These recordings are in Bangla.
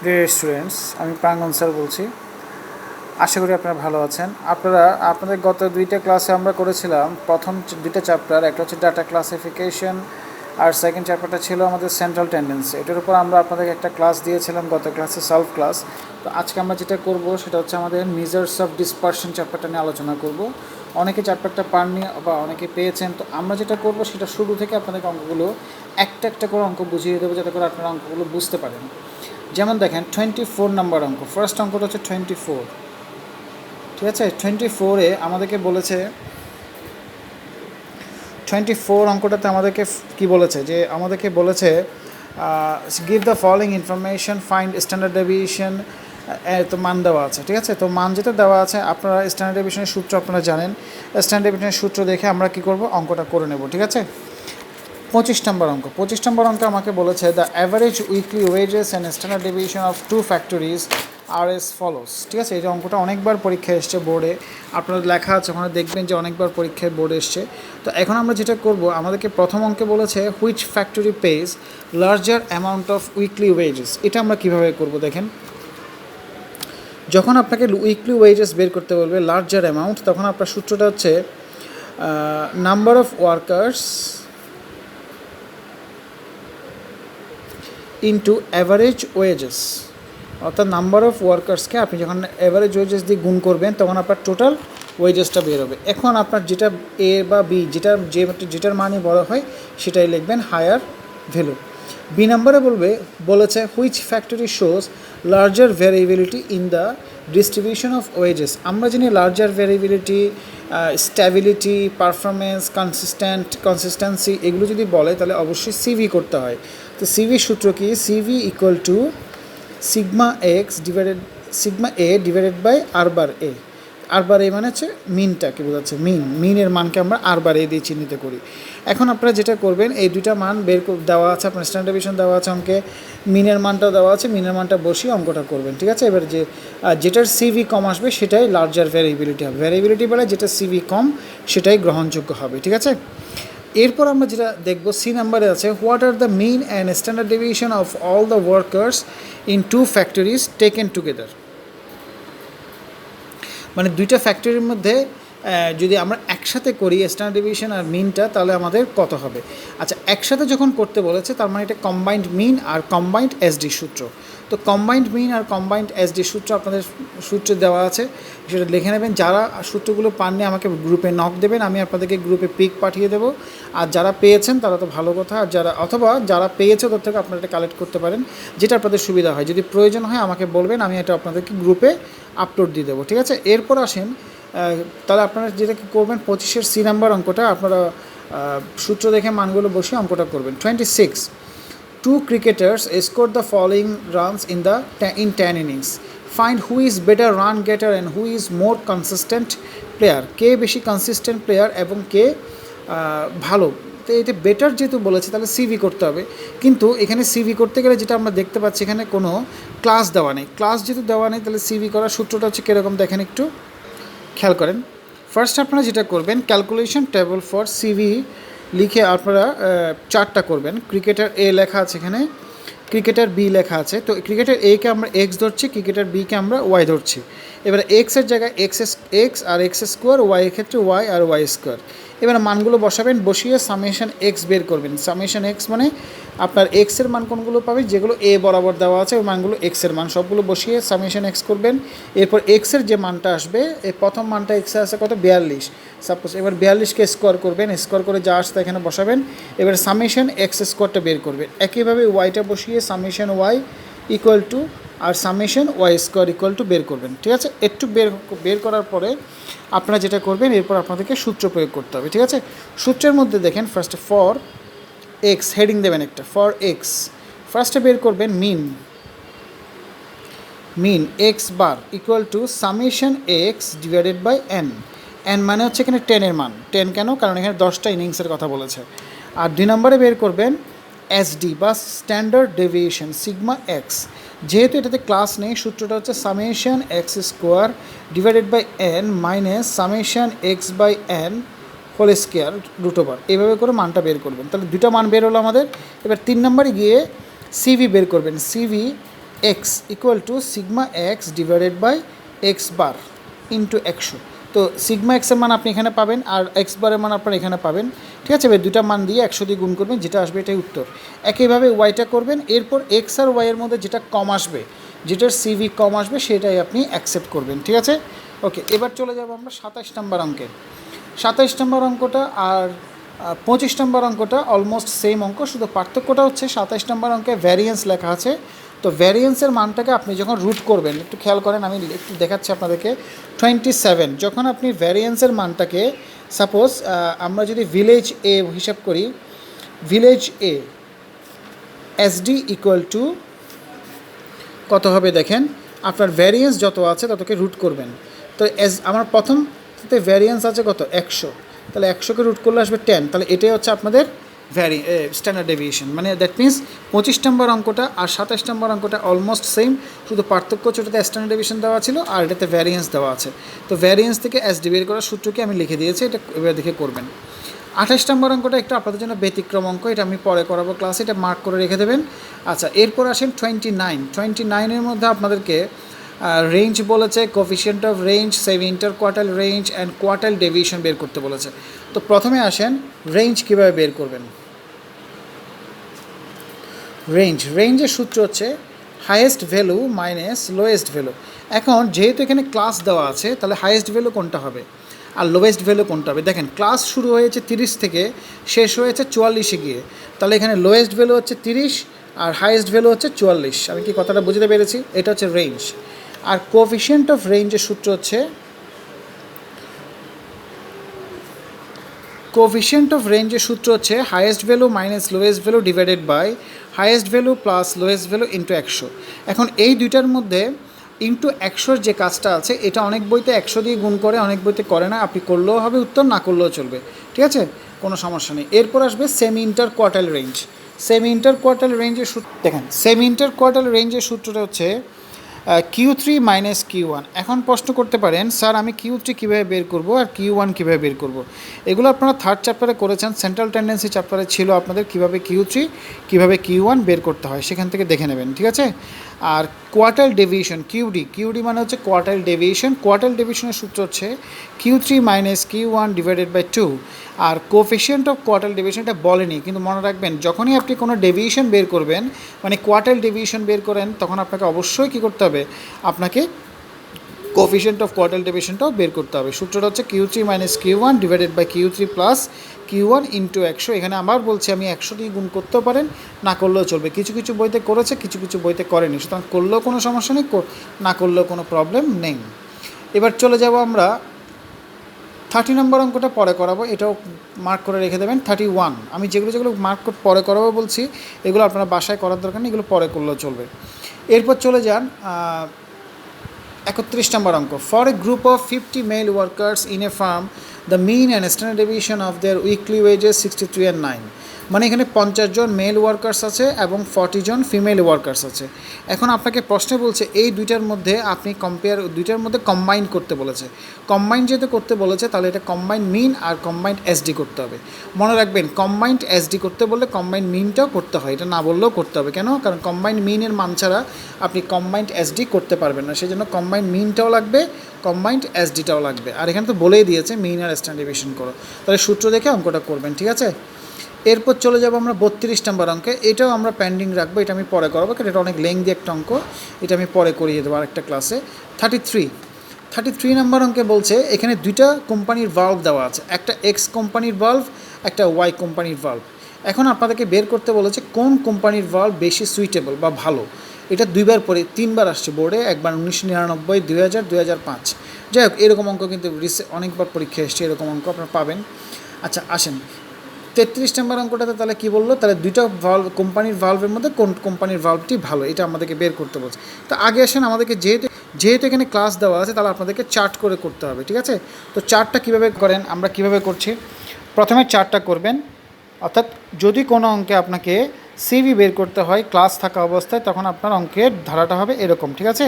প্রিয় স্টুডেন্টস, আমি প্রাঙ্গন স্যার বলছি। আশা করি আপনারা ভালো আছেন। আপনাদের গত দুইটা ক্লাসে আমরা করেছিলাম প্রথম দুইটা চ্যাপ্টার, একটা হচ্ছে ডাটা ক্লাসিফিকেশন আর সেকেন্ড চ্যাপ্টারটা ছিল আমাদের সেন্ট্রাল টেন্ডেন্সি। এটার উপর আমরা আপনাদেরকে একটা ক্লাস দিয়েছিলাম গত ক্লাসে, সলভ ক্লাস। তো আজকে আমরা যেটা করব সেটা হচ্ছে আমাদের মেজার্স অফ ডিসপারশন চ্যাপ্টারটা নিয়ে আলোচনা করব। অনেকে চ্যাপ্টারটা পাননি বা অনেকে পেয়েছেন, তো আমরা যেটা করব সেটা শুরু থেকে আপনাদেরকে অঙ্কগুলো একটা একটা করে অঙ্ক বুঝিয়ে দেবো, যাতে করে আপনারা অঙ্কগুলো বুঝতে পারেন। যেমন দেখেন 24 নম্বর অঙ্ক, ফার্স্ট অঙ্কটা হচ্ছে 24। ঠিক আছে, 24-এ আমাদেরকে বলেছে, 24 অঙ্কটাতে আমাদেরকে কি বলেছে, যে আমাদেরকে বলেছে give the following information, find standard deviation. তো মান দেওয়া আছে, ঠিক আছে। তো মান যেটা দেওয়া আছে, আপনারা স্ট্যান্ডার্ড ডেভিয়েশনের সূত্র আপনারা জানেন। স্ট্যান্ডার্ড ডেভিয়েশনের সূত্র দেখে আমরা কি করব, অঙ্কটা করে নেব, ঠিক আছে। 25 নম্বর অঙ্ক, 25 নম্বর অঙ্ক আমাকে বলেছে the average weekly wages and standard deviation of two factories are as follows. ঠিক আছে, এই যে অঙ্কটা অনেকবার পরীক্ষায় এসছে বোর্ডে, আপনারা লেখা আছে ওখানে দেখবেন যে অনেকবার পরীক্ষায় বোর্ডে এসছে। তো এখন আমরা যেটা করব, আমাদেরকে প্রথম অঙ্কে বলেছে which factory pays larger amount of weekly wages. এটা আমরা কীভাবে করব দেখেন, যখন আপনাকে উইকলি ওয়েজেস বের করতে বলবে লার্জার অ্যামাউন্ট, তখন আপনার সূত্রটা হচ্ছে number of workers into average wages. অর্থাৎ নাম্বার অফ ওয়ার্কার্সকে আপনি যখন অ্যাভারেজ ওয়েজেস দিয়ে গুণ করবেন, তখন আপনার টোটাল ওয়েজেসটা বের হবে। এখন আপনার যেটা এ বা বি, যেটার মানই বড় হয় সেটাই লিখবেন হায়ার ভ্যালু। বি নাম্বারে বলেছে which factory shows larger variability in the distribution of wages. আমরা জানি larger variability, stability, performance, consistency, এগুলো যদি বলে তাহলে অবশ্যই সিভি করতে হয়। তো সিভি সূত্র কি, CV equal to sigma A divided by R bar A. R bar A মানে হচ্ছে মিনটাকে বোঝাচ্ছে, মিনের মানকে আমরা আর বার এ দিয়ে চিহ্নিত করি। এখন আপনারা যেটা করবেন, এই দুইটা মান দেওয়া আছে, আপনার স্ট্যান্ডার্ড ডেভিয়েশন দেওয়া আছে অঙ্কে, মিনের মানটাও দেওয়া আছে, মিনের মানটা বসিয়ে অঙ্কটা করবেন, ঠিক আছে। এবার যেটার সিভি কম আসবে সেটাই লার্জার ভ্যারিয়েবিলিটি হবে। ভ্যারিয়েবিলিটি বলে যেটা সিভি কম সেটাই গ্রহণযোগ্য হবে, ঠিক আছে। এরপর আমরা যেটা দেখব, সি নাম্বারে আছে what are the mean and standard deviation of all the workers in two factories taken together. মানে দুইটা ফ্যাক্টরির মধ্যে যদি আমরা একসাথে করি স্ট্যান্ডার্ড ডেভিয়েশন আর মিনটা, তাহলে আমাদের কত হবে। আচ্ছা, একসাথে যখন করতে বলেছে, তার মানে এটা কম্বাইন্ড মিন আর কম্বাইন্ড এসডি সূত্র। তো কম্বাইন্ড মিন আর কম্বাইন্ড এসডি সূত্র আপনাদের সূত্রে দেওয়া আছে, সেটা লিখে নেবেন। যারা সূত্রগুলো পাননি আমাকে গ্রুপে নক দেবেন, আমি আপনাদেরকে গ্রুপে পিক পাঠিয়ে দেবো। আর যারা পেয়েছেন তারা তো ভালো কথা, আর যারা পেয়েছে ওদের থেকে আপনারা এটা কালেক্ট করতে পারেন, যেটা আপনাদের সুবিধা হয়। যদি প্রয়োজন হয় আমাকে বলবেন, আমি এটা আপনাদেরকে গ্রুপে আপলোড দিয়ে দেবো, ঠিক আছে। এরপর আসেন, তাহলে আপনারা যেটা করবেন, 25-এর সি নাম্বার অঙ্কটা আপনারা সূত্র দেখে মানগুলো বসিয়ে অঙ্কটা করবেন। 26, two cricketers scored the following runs in 10 innings. Find who is better run getter and who is more consistent player. কে বেশি কনসিস্টেন্ট প্লেয়ার এবং কে ভালো। তো এটা বেটার যেহেতু বলেছে, তাহলে সিভি করতে হবে। কিন্তু এখানে সিভি করতে গেলে যেটা আমরা দেখতে পাচ্ছি, এখানে কোনো ক্লাস দেওয়া নেই। ক্লাস যেহেতু দেওয়া নেই, তাহলে সিভি করার সূত্রটা হচ্ছে কীরকম দেখেন, একটু খেয়াল করেন। ফার্স্ট আপনারা যেটা করবেন, ক্যালকুলেশন টেবল ফর সিভি লিখে আপনারা চারটা করবেন। ক্রিকেটার এ লেখা আছে এখানে, ক্রিকেটার বি লেখা আছে। তো ক্রিকেটার একে আমরা এক্স ধরছি, ক্রিকেটার বিকে আমরা ওয়াই ধরছি। এবারে এক্সের জায়গায় এক্স আর এক্স স্কোয়ার, ওয়াই এর ক্ষেত্রে ওয়াই আর ওয়াই স্কোয়ার। এবারে মানগুলো বসাবেন, বসিয়ে সামেশন এক্স বের করবেন। সামেশন এক্স মানে আপনার এক্সের মান কোনগুলো পাবেন, যেগুলো এ বরাবর দেওয়া আছে ওই মানগুলো এক্সের মান, সবগুলো বসিয়ে সামেশন এক্স করবেন। এরপর এক্সের যে মানটা আসবে, এই প্রথম মানটা এক্সে আছে কত, 42 সাপোজ। এবার 42কে স্কোয়ার করবেন, স্কোয়ার করে যা আসতে এখানে বসাবেন। এবার সামেশন এক্স স্কোয়ারটা বের করবেন। একইভাবে ওয়াইটা বসিয়ে সামেশন ওয়াই ইকুয়াল টু আর summation y square equal to বের করবেন, ঠিক আছে। একটু বের করার পরে আপনারা যেটা করবেন, এরপর আপনাদেরকে সূত্র প্রয়োগ করতে হবে, ঠিক আছে। সূত্রের মধ্যে দেখেন, ফার্স্টে ফর এক্স হেডিং দেবেন একটা, ফর এক্স ফার্স্টে বের করবেন mean X bar equal to summation X divided by N. N মানে হচ্ছে এখানে 10-এর মান। 10 কেন, কারণ এখানে 10টা ইনিংসের কথা বলেছে। আর 2 নম্বরে বের করবেন এসডি বা স্ট্যান্ডার্ড ডেভিয়েশন সিগমা এক্স। যেহেতু এটাতে ক্লাস নেই, সূত্রটা হচ্ছে summation x square divided by n minus summation x by n whole square root over. এইভাবে করে মানটা বের করবেন। তাহলে দুটা মান বের হলো আমাদের। এবার 3 নম্বরে গিয়ে সিভি বের করবেন। CV x equal to sigma x divided by x bar into 100। তো সিগমা এক্সের মান আপনি এখানে পাবেন আর এক্স বারের মান আপনারা এখানে পাবেন, ঠিক আছে। এবার দুটা মান দিয়ে 100 দিয়ে গুণ করবেন, যেটা আসবে এটাই উত্তর। একইভাবে ওয়াইটা করবেন, এরপর এক্স আর ওয়াইয়ের মধ্যে যেটা কম আসবে, যেটার সিভি কম আসবে সেটাই আপনি অ্যাকসেপ্ট করবেন, ঠিক আছে। ওকে, এবার চলে যাব আমরা 27 নম্বর অঙ্কে। 27 নম্বর অঙ্কটা আর 25 নম্বর অঙ্কটা অলমোস্ট সেম অঙ্ক, শুধু পার্থক্যটা হচ্ছে 27 নম্বর অঙ্কে ভ্যারিয়েন্স লেখা আছে। তো ভ্যারিয়েন্সের মানটাকে আপনি যখন রুট করবেন, একটু খেয়াল করেন, আমি একটু দেখাচ্ছি আপনাদেরকে। 27 যখন আপনি ভ্যারিয়েন্সের মানটাকে, সাপোজ আমরা যদি ভিলেজ এ হিসাব করি, village A SD equal to কত হবে দেখেন, আপনার ভ্যারিয়েন্স যত আছে ততকে রুট করবেন। তো আমার প্রথমতে ভ্যারিয়েন্স আছে কত 100, তাহলে 100কে রুট করলে আসবে 10, তাহলে এটাই হচ্ছে আপনাদের স্ট্যান্ডার্ড ডেভিয়েশন। মানে দ্যাট মিনস 25 নম্বর অঙ্কটা আর 27 নম্বর অঙ্কটা অলমোস্ট সেম, শুধু পার্থক্য হচ্ছে ওটাতে স্ট্যান্ডার্ড ডেভিয়েশন দেওয়া ছিল আর এটাতে ভ্যারিয়েন্স দেওয়া আছে। তো ভ্যারিয়েন্স থেকে এসডি বের করার সূত্রকে আমি লিখে দিয়েছি, এটা এবার দেখে করবেন। 28 নম্বর অঙ্কটা একটু আপনাদের জন্য ব্যতিক্রম অঙ্ক, এটা আমি পরে করাবো ক্লাসে, এটা মার্ক করে রেখে দেবেন। আচ্ছা, এরপর আসেন 29-এর মধ্যে আপনাদেরকে রেঞ্জ বলেছে, coefficient of range, save inter quartile range and quartile deviation বের করতে বলেছে। তো প্রথমে আসেন রেঞ্জ কীভাবে বের করবেন। রেঞ্জের সূত্র হচ্ছে highest value minus lowest value. এখন যেহেতু এখানে ক্লাস দেওয়া আছে, তাহলে হাইয়েস্ট ভ্যালু কোনটা হবে আর লোয়েস্ট ভ্যালু কোনটা হবে। দেখেন ক্লাস শুরু হয়েছে 30 থেকে, শেষ হয়েছে 44-এ গিয়ে, তাহলে এখানে লোয়েস্ট ভ্যালু হচ্ছে 30 আর হাইয়েস্ট ভ্যালু হচ্ছে 44। আমি কি কথাটা বুঝতে পেরেছি? এটা হচ্ছে রেঞ্জ। আর কোফিশিয়েন্ট অফ রেঞ্জের সূত্র হচ্ছে highest value minus lowest value divided by highest value plus lowest value into 100। এখন এই দুইটার মধ্যে ইন্টু 100-র যে কাজটা আছে, এটা অনেক বইতে 100 দিয়ে গুণ করে, অনেক বইতে করে না। আপনি করলেও হবে উত্তর, না করলেও চলবে, ঠিক আছে, কোনো সমস্যা নেই। এরপর আসবে semi inter quartile range. Semi inter quartile রেঞ্জের সূত্র দেখেন, সেমি ইন্টার কোয়ার্টাইল রেঞ্জের সূত্রটা হচ্ছে Q3 মাইনাস Q1। এখন প্রশ্ন করতে পারেন, স্যার আমি Q3 কীভাবে বের করব আর Q1 কীভাবে বের করব। এগুলো আপনারা 3rd চ্যাপ্টারে করেছেন, সেন্ট্রাল টেন্ডেন্সি চ্যাপ্টারে ছিল আপনাদের কীভাবে Q3 কীভাবে Q1 বের করতে হয়, সেখান থেকে দেখে নেবেন, ঠিক আছে। আর কোয়ার্টাইল ডেভিয়েশন কিউডি মানে হচ্ছে কোয়ার্টাইল ডেভিয়েশনের সূত্র হচ্ছে Q3 minus Q1 divided by 2। আর কোফিশিয়েন্ট অফ কোয়ার্টাইল ডেভিয়েশন এটা বলেনি, কিন্তু মনে রাখবেন যখনই আপনি কোনো ডেভিয়েশন বের করবেন, মানে কোয়ার্টাইল ডেভিয়েশন বের করেন, তখন আপনাকে অবশ্যই কী করতে হবে, আপনাকে কোফিশিয়েন্ট অফ কোয়ার্টাইল ডেভিয়েশনটাও বের করতে হবে। সূত্রটা হচ্ছে Q3 minus Q1 divided by Q3 plus Q1 into 100। এখানে আবার বলছি, আমি 100 দিয়ে গুণ করতেও পারেন, না করলেও চলবে। কিছু কিছু বইতে করেছে, কিছু কিছু বইতে করেনি, সুতরাং করলেও কোনো সমস্যা নেই, না করলেও কোনো প্রবলেম নেই। এবার চলে যাব আমরা 30 নম্বর অঙ্কটা পরে করাবো, এটাও মার্ক করে রেখে দেবেন। 31 আমি যেগুলো মার্ক পরে করাবো বলছি, এগুলো আপনারা বাসায় করার দরকার নেই, এগুলো পরে করলেও চলবে। এরপর চলে যান 31 নম্বর অঙ্ক। For a group of 50 male workers in a firm, the mean and standard deviation of their weekly wages 63 and 9। মানে এখানে 50 জন মেল ওয়ার্কার্স আছে এবং 40 জন ফিমেল ওয়ার্কার্স আছে। এখন আপনাকে প্রশ্নে বলছে এই দুইটার মধ্যে আপনি দুইটার মধ্যে কম্বাইন করতে বলেছে। কম্বাইন যেহেতু করতে বলেছে, তাহলে এটা কম্বাইন্ড মিন আর কম্বাইন্ড এসডি করতে হবে। মনে রাখবেন, কম্বাইন্ড এসডি করতে বললে কম্বাইন্ড মিনটাও করতে হয়, এটা না বললেও করতে হবে। কেন? কারণ কম্বাইন্ড মিনের মান ছাড়া আপনি কম্বাইন্ড এসডি করতে পারবেন না, সেই জন্য কম্বাইন্ড মিনটাও লাগবে, কম্বাইন্ড এসডিটাও লাগবে। আর এখানে তো বলেই দিয়েছে মিন আর স্ট্যান্ডার্ড ডেভিয়েশন করো, তাহলে সূত্র দেখে অঙ্কটা করবেন, ঠিক আছে। এরপর চলে যাব আমরা 32 নম্বর অঙ্কে। এটাও আমরা পেন্ডিং রাখবো, এটা আমি পরে করাবো, কারণ এটা অনেক লেংদি একটা অঙ্ক, এটা আমি পরে করিয়ে দেবো আরেকটা ক্লাসে। 33 নম্বর অঙ্কে বলছে এখানে দুইটা কোম্পানির ভাল্ভ দেওয়া আছে, একটা এক্স কোম্পানির ভাল্ভ, একটা ওয়াই কোম্পানির ভাল্ভ। এখন আপনাদেরকে বের করতে বলেছে কোন কোম্পানির ভাল্ভ বেশি সুইটেবল বা ভালো। এটা 3বার আসছে বোর্ডে, একবার 1999, 2000, 2005। যাই হোক, এরকম অঙ্ক কিন্তু অনেকবার পরীক্ষা এসছে, এরকম অঙ্ক আপনারা পাবেন। আচ্ছা আসেন 33 নম্বর অঙ্কটাতে তাহলে কী বললো, তাহলে দুইটা কোম্পানির ভাল্ভের মধ্যে কোন কোম্পানির ভাল্ভটি ভালো, এটা আমাদেরকে বের করতে বলছে। তো আগে আসেন, আমাদেরকে যেহেতু এখানে ক্লাস দেওয়া আছে, তাহলে আপনাদেরকে চার্ট করে করতে হবে, ঠিক আছে। তো চার্টটা কীভাবে করেন, আমরা কীভাবে করছি, প্রথমে চার্টটা করবেন। অর্থাৎ যদি কোনো অঙ্কে আপনাকে সিভি বের করতে হয় ক্লাস থাকা অবস্থায়, তখন আপনার অঙ্কের ধারাটা হবে এরকম, ঠিক আছে।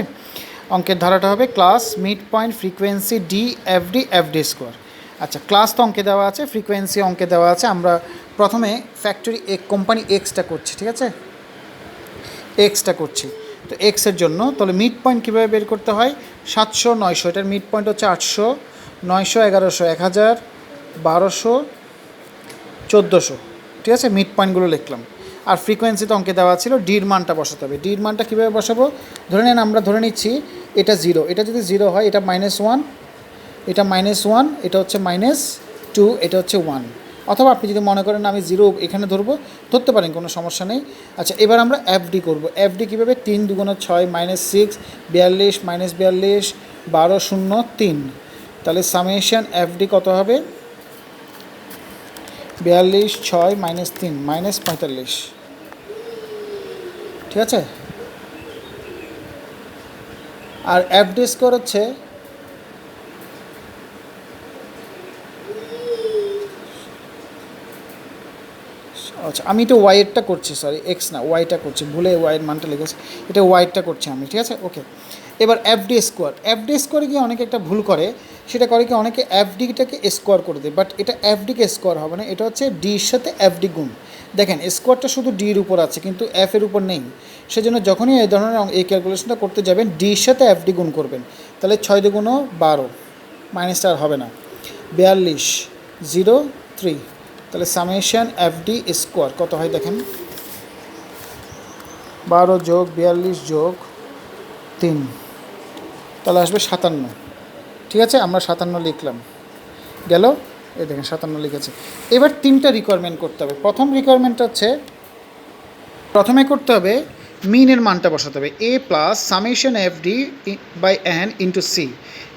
অঙ্কের ধারাটা হবে class, mid point, frequency, D FD square. আচ্ছা, ক্লাস তো অঙ্কে দেওয়া আছে, ফ্রিকোয়েন্সি অঙ্কে দেওয়া আছে। আমরা প্রথমে ফ্যাক্টরি কোম্পানি এক্সটা করছি, ঠিক আছে, এক্সটা করছি। তো এক্সের জন্য তাহলে মিড পয়েন্ট কীভাবে বের করতে হয় 700 900, এটার মিড পয়েন্ট হচ্ছে 800 900 1100 1000 1200 1400, ঠিক আছে। মিড পয়েন্টগুলো লিখলাম। আর ফ্রিকোয়েন্সিতে অঙ্কে দেওয়া ছিল ডির মানটা বসাতে হবে। ডির মানটা কীভাবে বসাবো, ধরে নেন আমরা ধরে নিচ্ছি এটা 0, এটা যদি 0 হয় এটা -1, এটা -1, এটা হচ্ছে -2, এটা হচ্ছে 1। অথবা আপনি যদি মনে করেন আমি 0 এখানে ধরবো, ধরতে পারেন, কোনো সমস্যা নেই। আচ্ছা, এবার আমরা এফডি করবো। এফডি কীভাবে, 3 2 6 -6 42 -42 12 0 3। তাহলে সামেশন এফডি কত হবে, 42 6 -3 -45, ঠিক আছে। আর এফডি স্কোর হচ্ছে আচ্ছা, আমি এটা ওয়াইয়েরটা করছি, সরি এক্স না, ওয়াইটা করছি, ভুলে ওয়াইয়ের মানটা লিখেছি, এটা ওয়াইটা করছি আমি, ঠিক আছে। ওকে, এবার এফডি স্কোয়ার। এফডি স্কোয়ারে গিয়ে অনেকে একটা ভুল করে, সেটা করে কি অনেকে এফডিটাকে স্কোয়ার করে দেয়, বাট এটা এফডিকে স্কোয়ার হবে না, এটা হচ্ছে ডির সাথে এফডি গুণ। দেখেন স্কোয়ারটা শুধু ডির উপর আছে কিন্তু এফ এর উপর নেই, সেজন্য যখনই এই ধরনের এই ক্যালকুলেশনটা করতে যাবেন ডির সাথে এফডি গুণ করবেন। তাহলে 6 2 12, মাইনাসটা আর হবে না, 42 0 3। তাহলে সামেশন এফডি স্কোয়ার কত হয় দেখেন, 12 যোগ 42 যোগ 3, তাহলে আসবে 57, ঠিক আছে। আমরা 57 লিখলাম, গেল, এই দেখেন 57 লিখেছে। এবার 3টা রিকোয়ারমেন্ট করতে হবে। প্রথম রিকোয়ারমেন্ট হচ্ছে, প্রথমে করতে হবে মিনের মানটা বসাতে হবে, A plus summation FD by N into C.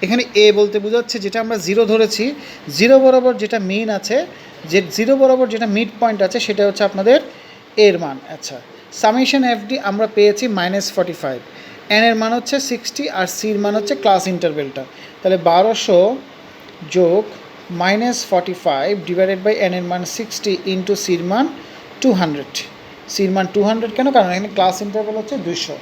এখানে এ বলতে বোঝাচ্ছে যেটা আমরা 0 ধরেছি, 0 বরাবর যেটা মিন আছে, যে 0 বরাবর যেটা মিড পয়েন্ট আছে সেটা হচ্ছে আপনাদের এর মান। আচ্ছা, সামেশন এফডি আমরা পেয়েছি -45, এন এর মান হচ্ছে 60 আর সির মান হচ্ছে ক্লাস ইন্টারভেলটা। তাহলে 1200 যোগ -45 ডিভাইডেড বাই এন এর মান 60 ইন্টু সির মান 200। সির মান 200 কেন, কারণ এখানে ক্লাস ইন্টারভেল হচ্ছে 200।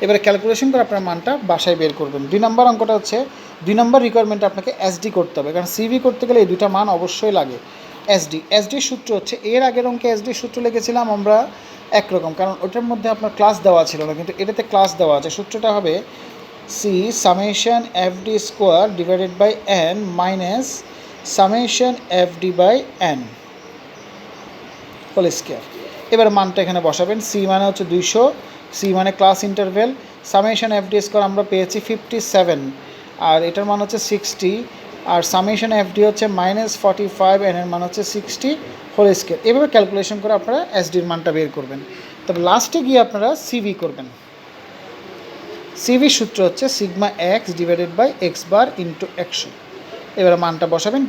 এবারে ক্যালকুলেশন করে আপনার মানটা বাসায় বের করবেন। 2 নম্বর অঙ্কটা হচ্ছে 2 নম্বর রিকোয়ারমেন্টে আপনাকে এসডি করতে হবে, কারণ সিভি করতে গেলে এই দুটা মান অবশ্যই লাগে। এসডির সূত্র হচ্ছে, এর আগের অঙ্কে এসডির সূত্র লিখেছিলাম আমরা একরকম, কারণ ওটার মধ্যে আপনার ক্লাস দেওয়া ছিল না, কিন্তু এটাতে ক্লাস দেওয়া আছে। সূত্রটা হবে C summation fd square divided by n minus summation FD by n whole square. এবার মানটা এখানে বসাবেন। সি মানে হচ্ছে 200, সি মানে class interval, summation fd square আমরা পেয়েছি 57, আর এটার মান হচ্ছে 60, আর সামেশন এফডি হচ্ছে -45, এন এর মান হচ্ছে 60 হোল স্কোয়ার। এভাবে ক্যালকুলেশন করে আপনারা এসডির মানটা বের করবেন। তবে লাস্টে গিয়ে আপনারা সিভি করবেন। সিভি সূত্র হচ্ছে sigma x divided by x bar into 100। এবারে মানটা বসাবেন,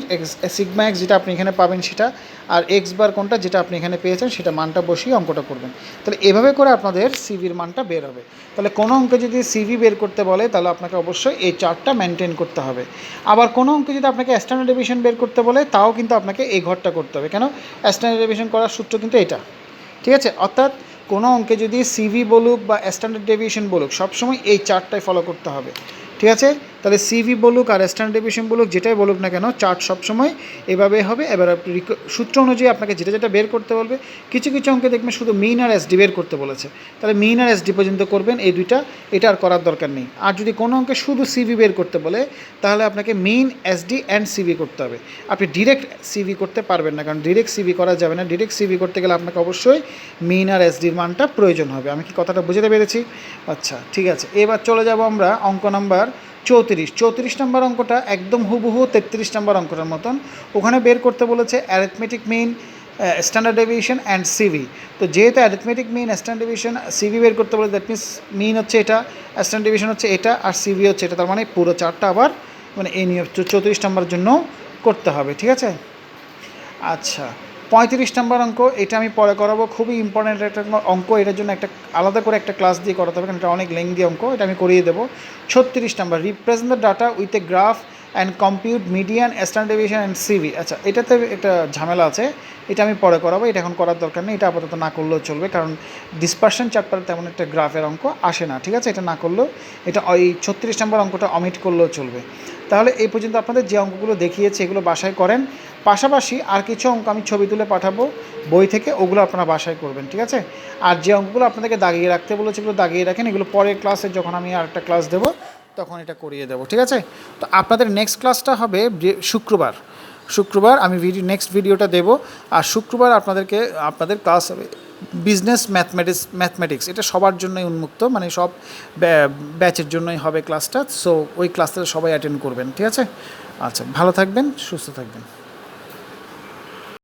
সিগমা এক্স যেটা আপনি এখানে পাবেন সেটা, আর এক্স বার কোনটা যেটা আপনি এখানে পেয়েছেন সেটা, মানটা বসিয়ে অঙ্কটা করবেন। তাহলে এভাবে করে আপনাদের সিভির মানটা বের হবে। তাহলে কোনো অঙ্কে যদি সিভি বের করতে বলে তাহলে আপনাকে অবশ্যই এই চার্টটা মেনটেন করতে হবে। আবার কোনো অঙ্কে যদি আপনাকে স্ট্যান্ডার্ড ডেভিয়েশন বের করতে বলে তাও কিন্তু আপনাকে এই ঘরটা করতে হবে। কেন, স্ট্যান্ডার্ড ডেভিয়েশন করার সূত্র কিন্তু এটা, ঠিক আছে। অর্থাৎ কোনো অঙ্কে যদি সিভি বলুক বা স্ট্যান্ডার্ড ডেভিয়েশন বলুক, সবসময় এই চার্টটাই ফলো করতে হবে, ঠিক আছে। তাহলে সিভি বলুক আর স্ট্যান্ডার্ড ডেভিয়েশন বলুক, যেটাই বলুক না কেন, চার্ট সবসময় এভাবে হবে। এবার সূত্র অনুযায়ী আপনাকে যেটা যেটা বের করতে বলবে, কিছু কিছু অঙ্কে দেখবেন শুধু মিন আর এসডি বের করতে বলেছে, তাহলে মিন আর এসডি পর্যন্ত করবেন, এই দুইটা, এটা আর করার দরকার নেই। আর যদি কোনো অঙ্কে শুধু সিভি বের করতে বলে তাহলে আপনাকে মিন এসডি অ্যান্ড সিভি করতে হবে। আপনি ডিরেক্ট সিভি করতে পারবেন না, কারণ ডিরেক্ট সিভি করা যাবে না। ডিরেক্ট সিভি করতে গেলে আপনাকে অবশ্যই মিন আর এসডির মানটা প্রয়োজন হবে। আমি কি কথাটা বুঝতে পেরেছি? আচ্ছা, ঠিক আছে। এবার চলে যাব আমরা অঙ্ক নাম্বার 34 নম্বর অঙ্কটা একদম হুবহু 33 নম্বর অঙ্কটার মতন। ওখানে বের করতে বলেছে arithmetic mean, standard deviation and CV. তো যেহেতু arithmetic mean, standard deviation, CV বের করতে বলে, দ্যাট মিনস মিন হচ্ছে এটা, স্ট্যান্ডার্ড ডেভিয়েশন হচ্ছে এটা, আর সিভি হচ্ছে এটা। তার মানে পুরো চারটা আবার মানে এই নিয়ে 34 নম্বরের জন্য করতে হবে, ঠিক আছে। আচ্ছা, 35 নম্বর অঙ্ক, এটা আমি পরে করাবো, খুবই ইম্পর্ট্যান্ট একটা অঙ্ক, এটার জন্য একটা আলাদা করে একটা ক্লাস দিয়ে করাতে হবে, কারণ এটা অনেক লেংদি অঙ্ক, এটা আমি করিয়ে দেবো। 36 নম্বর, represent the data with a graph and compute median standard deviation and CV. আচ্ছা, এটাতে একটা ঝামেলা আছে, এটা আমি পরে করাবো, এটা এখন করার দরকার নেই, এটা আপাতত না করলেও চলবে, কারণ ডিসপারশন চ্যাপ্টারে তেমন একটা গ্রাফের অঙ্ক আসে না, ঠিক আছে, এটা না করলেও, এটা ওই 36 নম্বর অঙ্কটা অমিট করলেও চলবে। তাহলে এই পর্যন্ত আপনাদের যে অঙ্কগুলো দেখিয়েছি এগুলো বাসায় করেন, পাশাপাশি আর কিছু অঙ্ক আমি ছবি তুলে পাঠাবো বই থেকে, ওগুলো আপনারা বাসায় করবেন, ঠিক আছে। আর যে অঙ্কগুলো আপনাদেরকে দাগিয়ে রাখতে বলেছে এগুলো দাগিয়ে রাখেন, এগুলো পরের ক্লাসে যখন আমি আরেকটা ক্লাস দেবো তখন এটা করিয়ে দেবো, ঠিক আছে। তো আপনাদের নেক্সট ক্লাসটা হবে শুক্রবার আমি নেক্সট ভিডিওটা দেবো। আর শুক্রবার আপনাদের ক্লাস হবে বিজনেস ম্যাথমেটিক্স, এটা সবার জন্যই উন্মুক্ত, মানে সব ব্যাচের জন্যই হবে ক্লাসটা। সো ওই ক্লাসটা সবাই অ্যাটেন্ড করবেন, ঠিক আছে। আচ্ছা, ভালো থাকবেন, সুস্থ থাকবেন।